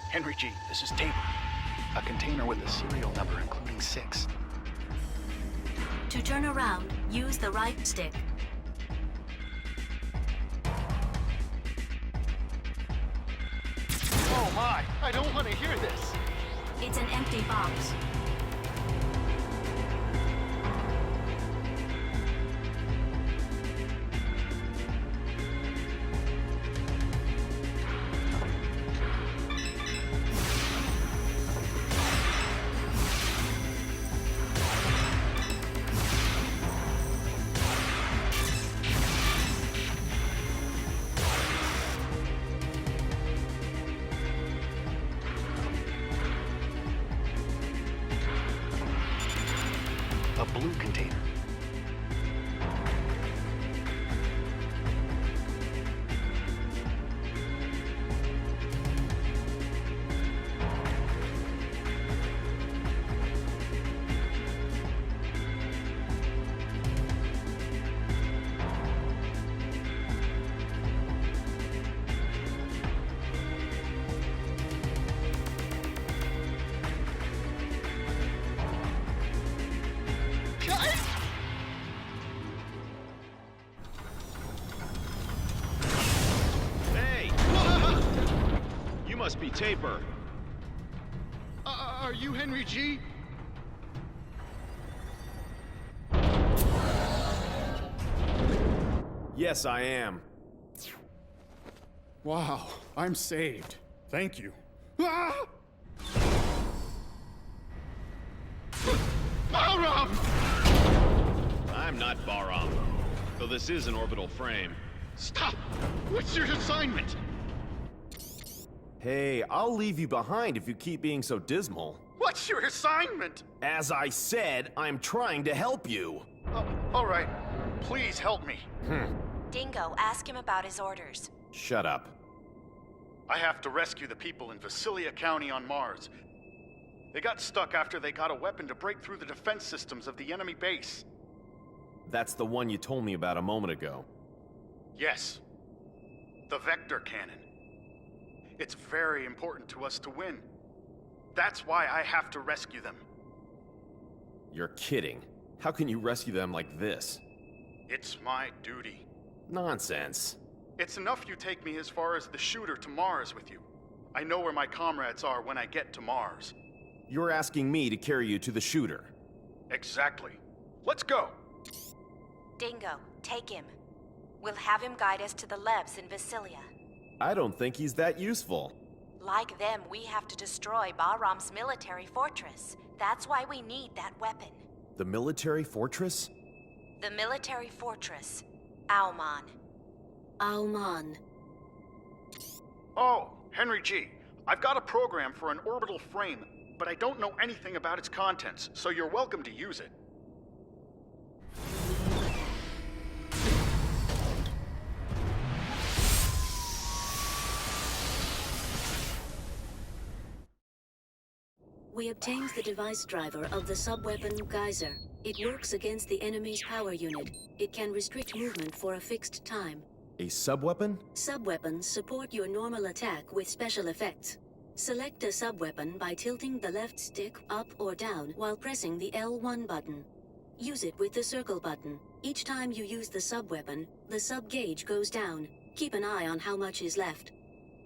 Henry G, this is Tabor. A container with a serial number including 6. To turn around, use the right stick. Oh my! I don't want to hear this! It's an empty box. A blue container. Hey! You must be Tabor. Are you Henry G? Yes, I am. Wow, I'm saved. Thank you. Ah! Balram! I'm not Baram, though this is an orbital frame. Stop! What's your assignment? Hey, I'll leave you behind if you keep being so dismal. What's your assignment? As I said, I'm trying to help you. All right. Please help me. Dingo, ask him about his orders. Shut up. I have to rescue the people in Visalia County on Mars. They got stuck after they got a weapon to break through the defense systems of the enemy base. That's the one you told me about a moment ago. Yes. The Vector Cannon. It's very important to us to win. That's why I have to rescue them. You're kidding. How can you rescue them like this? It's my duty. Nonsense. It's enough you take me as far as the shooter to Mars with you. I know where my comrades are when I get to Mars. You're asking me to carry you to the shooter. Exactly. Let's go! Dingo, take him. We'll have him guide us to the labs in Visalia. I don't think he's that useful. Like them, we have to destroy Bahram's military fortress. That's why we need that weapon. The military fortress? The military fortress. Auman. Auman. Oh, Henry G. I've got a program for an orbital frame, but I don't know anything about its contents, so you're welcome to use it. We obtained the device driver of the sub-weapon Geyser. It works against the enemy's power unit. It can restrict movement for a fixed time. A sub-weapon? Sub-weapons support your normal attack with special effects. Select a sub-weapon by tilting the left stick up or down while pressing the L1 button. Use it with the circle button. Each time you use the sub-weapon, the sub-gauge goes down. Keep an eye on how much is left.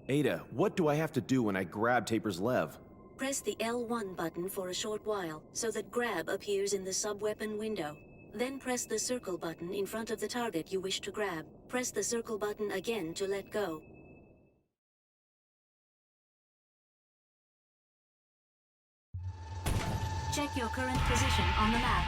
Ada, what do I have to do when I grab Tabor's lev? Press the L1 button for a short while, so that grab appears in the sub-weapon window. Then press the circle button in front of the target you wish to grab. Press the circle button again to let go. Check your current position on the map.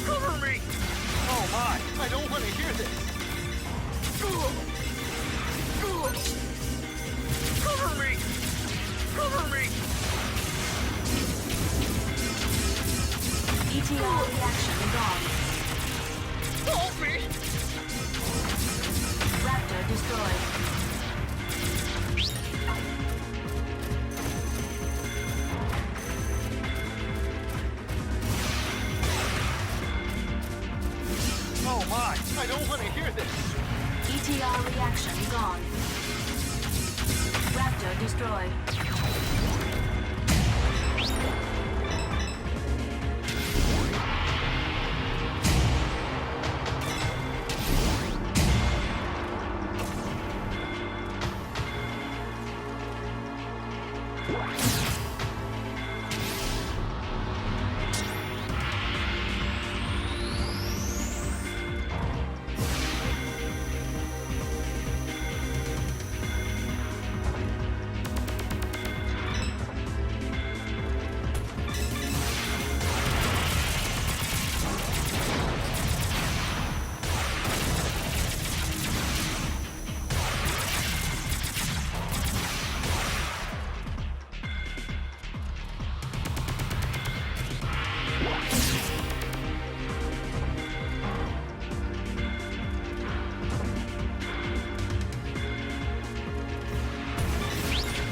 Cover me! Oh my! I don't want to hear this! Cover me! ETR reaction gone. Help me! Raptor destroyed. Oh my! I don't want to hear this! ETR reaction gone. Raptor destroyed.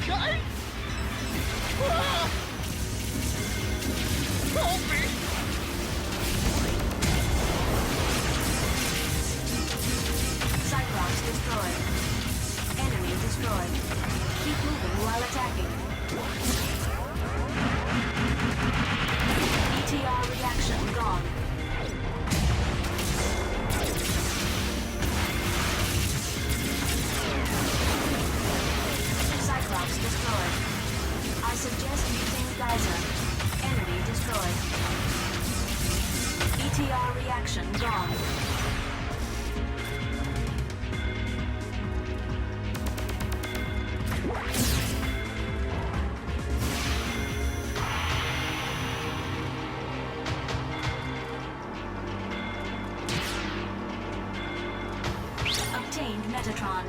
Guys! Ah! Help me! Cyclops destroyed. Enemy destroyed. Keep moving while attacking. ETR reaction gone. Cyclops destroyed. I suggest using Geyser. Enemy destroyed. ETR reaction gone. Obtained Metatron.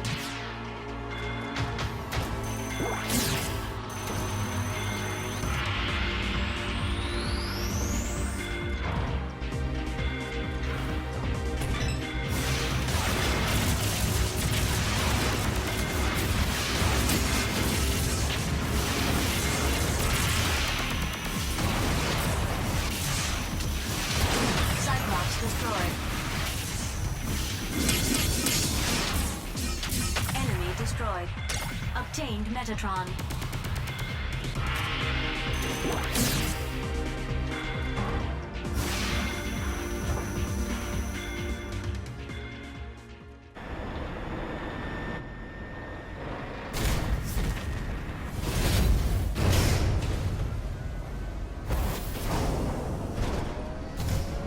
Cyclops destroyed. Enemy destroyed. Obtained Metatron.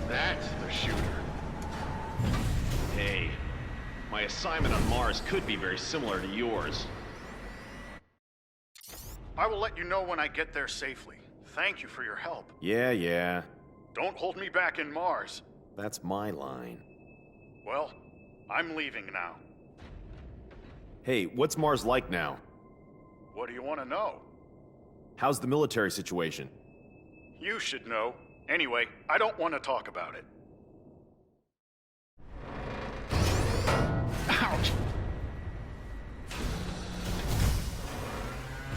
That's the shooter. Hey, my assignment on Mars could be very similar to yours. I will let you know when I get there safely. Thank you for your help. Yeah. Don't hold me back in Mars. That's my line. Well, I'm leaving now. Hey, what's Mars like now? What do you want to know? How's the military situation? You should know. Anyway, I don't want to talk about it. Ouch!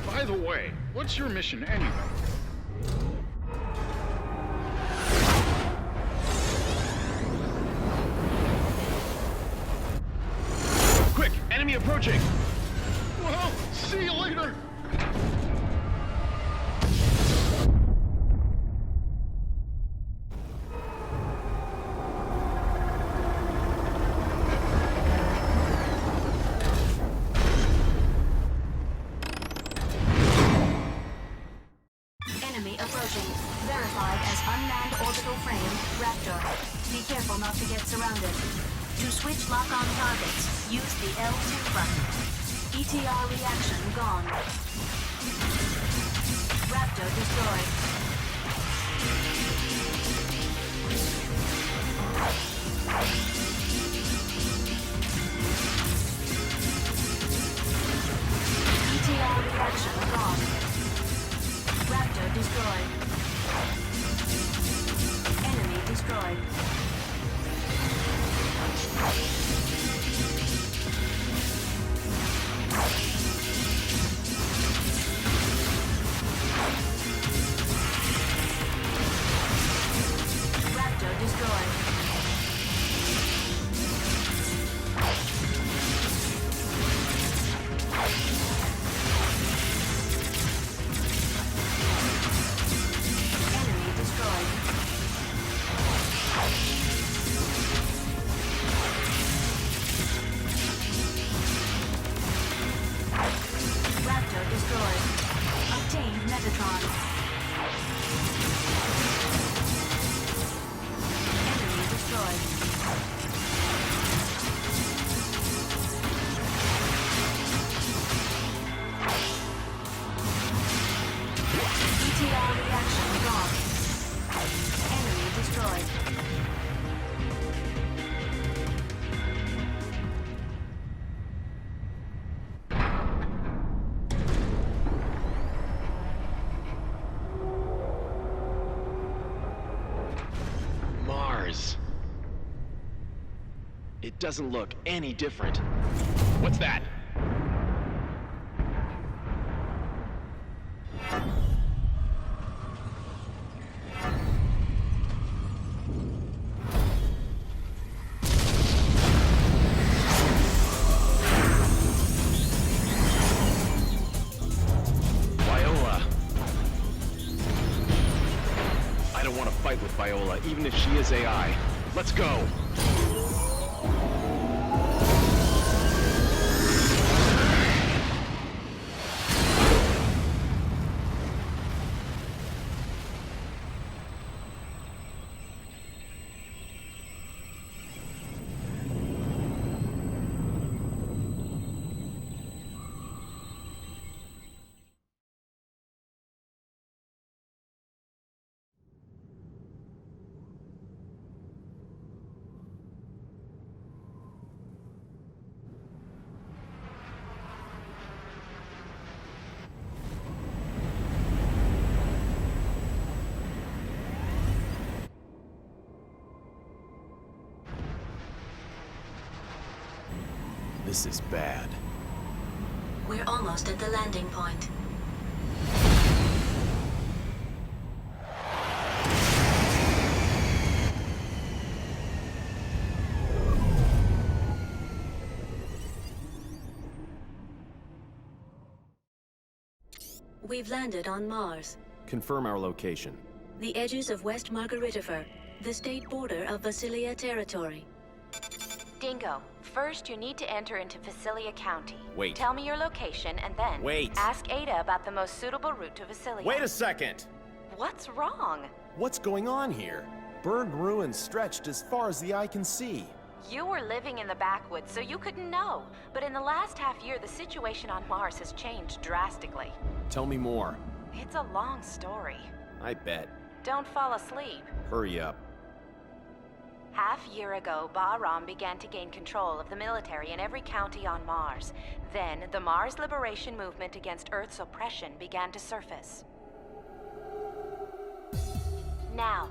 By the way, what's your mission anyway? Quick, enemy approaching! Well, see you later! Enemy approaching. Verified as unmanned orbital frame, Raptor. Be careful not to get surrounded. To switch lock-on targets, use the L2 button. ETR reaction gone. Raptor destroyed. ETR reaction gone. Raptor destroyed. Enemy destroyed. Raptor destroyed. Enemy destroyed. Raptor destroyed. Obtained Metatron. Enemy destroyed. ETR reaction gone. Enemy destroyed. Mars. It doesn't look any different. What's that? Viola. I don't want to fight with Viola, even if she is AI. Let's go! This is bad. We're almost at the landing point. We've landed on Mars, Confirm our location. the edges of West Margaritifer, the state border of Vasilia territory. Dingo, first you need to enter into Vasilia County. Wait. Tell me your location and then Wait. ask Ada about the most suitable route to Vasilia. Wait a second! What's wrong? What's going on here? Burned ruins stretched as far as the eye can see. You were living in the backwoods, so you couldn't know. But in the last half year, the situation on Mars has changed drastically. Tell me more. It's a long story. I bet. Don't fall asleep. Hurry up. Half year ago, Bahram began to gain control of the military in every county on Mars. Then, the Mars Liberation Movement against Earth's oppression began to surface. Now,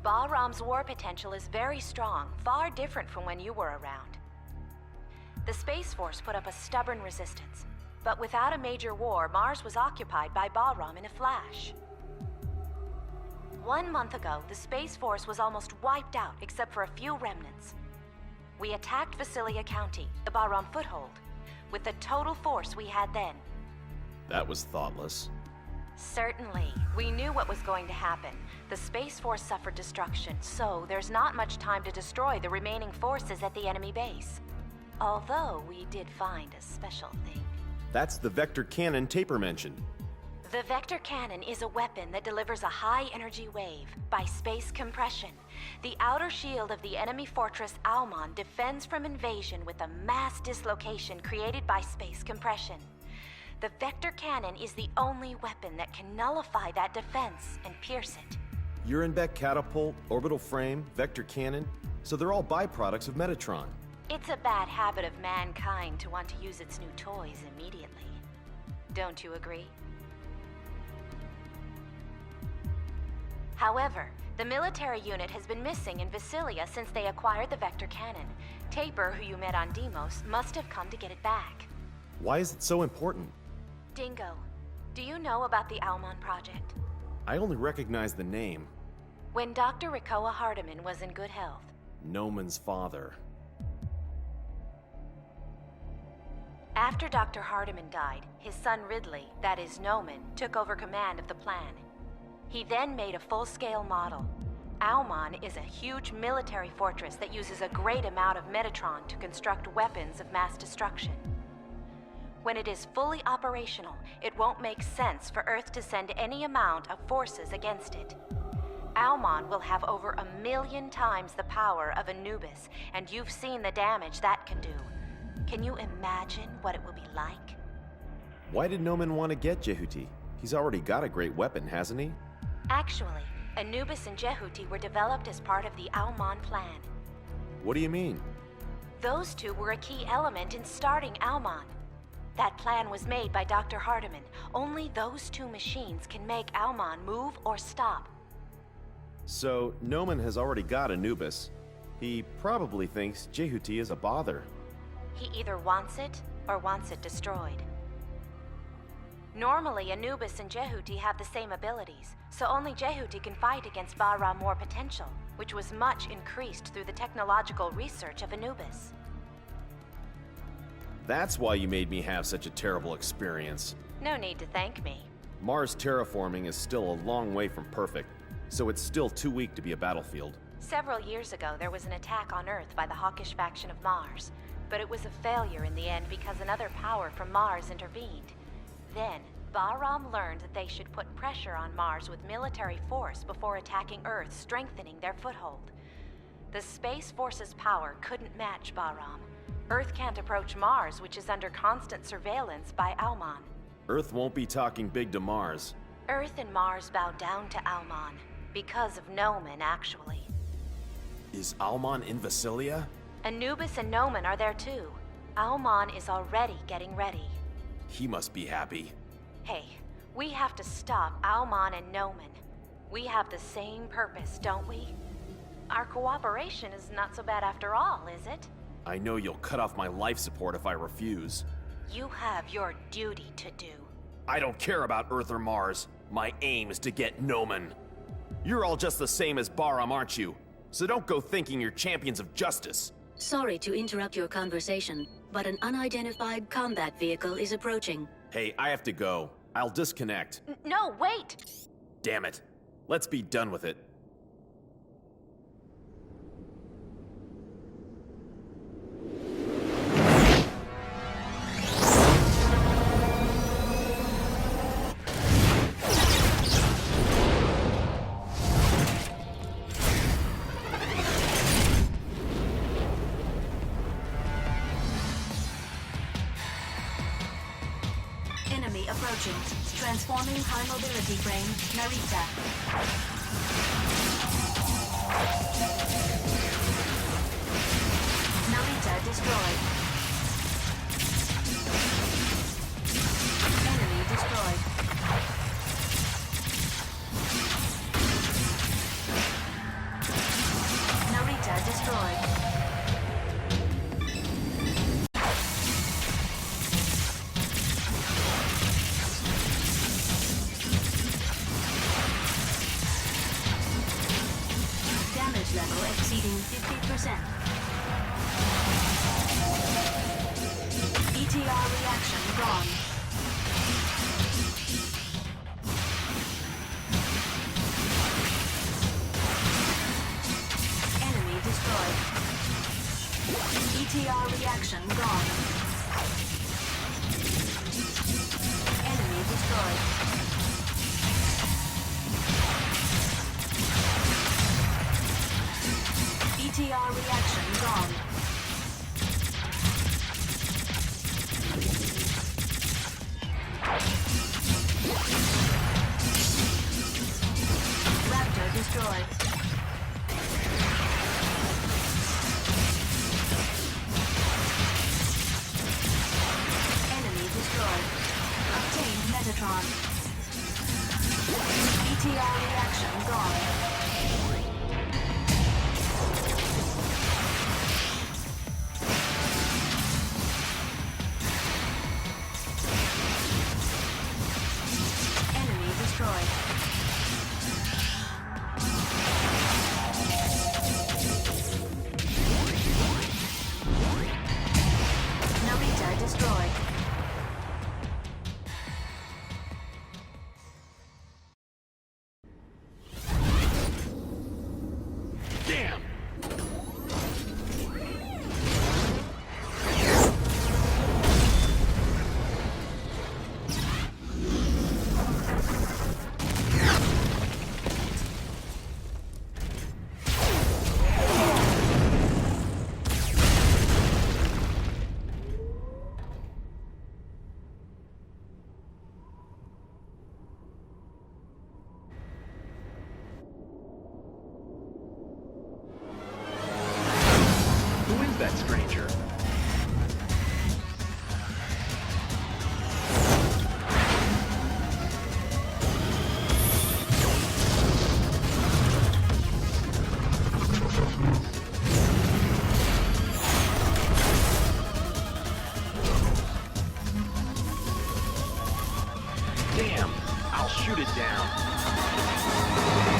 Bahram's war potential is very strong, far different from when you were around. The Space Force put up a stubborn resistance, but without a major war, Mars was occupied by Bahram in a flash. 1 month ago, the Space Force was almost wiped out except for a few remnants. We attacked Vasilia County, the Bahram foothold, with the total force we had then. That was thoughtless. Certainly. We knew what was going to happen. The Space Force suffered destruction, so there's not much time to destroy the remaining forces at the enemy base. Although we did find a special thing. That's the vector cannon Taper mentioned. The vector cannon is a weapon that delivers a high-energy wave by space compression. The outer shield of the enemy fortress Almon defends from invasion with a mass dislocation created by space compression. The vector cannon is the only weapon that can nullify that defense and pierce it. Urenbeck catapult, orbital frame, vector cannon, so they're all byproducts of Metatron. It's a bad habit of mankind to want to use its new toys immediately. Don't you agree? However, the military unit has been missing in Vasilia since they acquired the Vector Cannon. Taper, who you met on Deimos, must have come to get it back. Why is it so important? Dingo, do you know about the Almon project? I only recognize the name. When Dr. Rikoa Hardiman was in good health. Nohman's father. After Dr. Hardiman died, his son Ridley, that is Nohman, took over command of the plan. He then made a full-scale model. Almon is a huge military fortress that uses a great amount of Metatron to construct weapons of mass destruction. When it is fully operational, it won't make sense for Earth to send any amount of forces against it. Almon will have over 1,000,000 times the power of Anubis, and you've seen the damage that can do. Can you imagine what it will be like? Why did Nohman want to get Jehuty? He's already got a great weapon, hasn't he? Actually, Anubis and Jehuty were developed as part of the Almon plan. What do you mean? Those two were a key element in starting Almon. That plan was made by Dr. Hardiman. Only those two machines can make Almon move or stop. So, Nohman has already got Anubis. He probably thinks Jehuty is a bother. He either wants it or wants it destroyed. Normally, Anubis and Jehuty have the same abilities, so only Jehuty can fight against Bahram's more potential, which was much increased through the technological research of Anubis. That's why you made me have such a terrible experience. No need to thank me. Mars terraforming is still a long way from perfect, so it's still too weak to be a battlefield. Several years ago, there was an attack on Earth by the hawkish faction of Mars, but it was a failure in the end because another power from Mars intervened. Then, Bahram learned that they should put pressure on Mars with military force before attacking Earth, strengthening their foothold. The Space Force's power couldn't match Bahram. Earth can't approach Mars, which is under constant surveillance by Almon. Earth won't be talking big to Mars. Earth and Mars bow down to Almon, because of Nohman, actually. Is Almon in Vasilia? Anubis and Nohman are there too. Almon is already getting ready. He must be happy. Hey, we have to stop Almon and Nohman. We have the same purpose, don't we? Our cooperation is not so bad after all, is it? I know you'll cut off my life support if I refuse. You have your duty to do. I don't care about Earth or Mars. My aim is to get Nohman. You're all just the same as Bahram, aren't you? So don't go thinking you're champions of justice. Sorry to interrupt your conversation, but an unidentified combat vehicle is approaching. Hey, I have to go. I'll disconnect. No, wait! Damn it. Let's be done with it. Enemy approaching. Transforming high mobility frame, Narita. Narita destroyed. Enemy destroyed. Narita destroyed. Level exceeding 50%. ETR reaction gone. Enemy destroyed. ETR reaction gone. Enemy destroyed. ETR reaction gone. Raptor destroyed. Enemy destroyed. Obtained Metatron. TR reaction gone. Enemy destroyed. Narita destroyed. Damn! Who is that stranger? Damn! I'll shoot it down.